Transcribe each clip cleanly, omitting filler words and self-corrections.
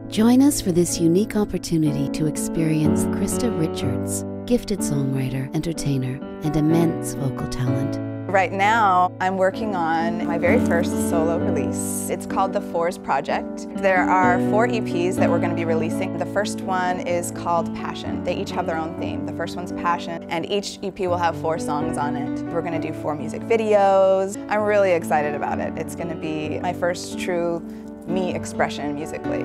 Join us for this unique opportunity to experience Krista Richards, gifted songwriter, entertainer, and immense vocal talent. Right now, I'm working on my very first solo release. It's called The Fours Project. There are 4 EPs that we're going to be releasing. The first one is called Passion. They each have their own theme. The first one's Passion, and each EP will have 4 songs on it. We're going to do 4 music videos. I'm really excited about it. It's going to be my first true me expression musically.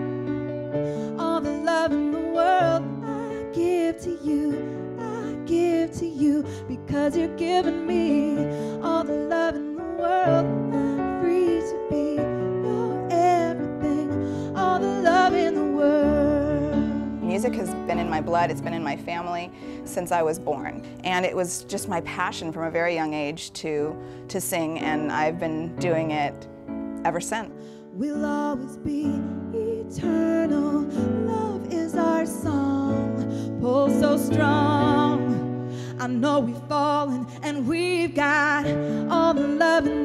All the love in the world I give to you, I give to you, because you're giving me all the love in the world. I'm free to be your everything, all the love in the world. Music has been in my blood, it's been in my family since I was born. And it was just my passion from a very young age to sing, and I've been doing it ever since. We'll always be eternal. Love is our song, pull so strong. I know we've fallen and we've got all the love in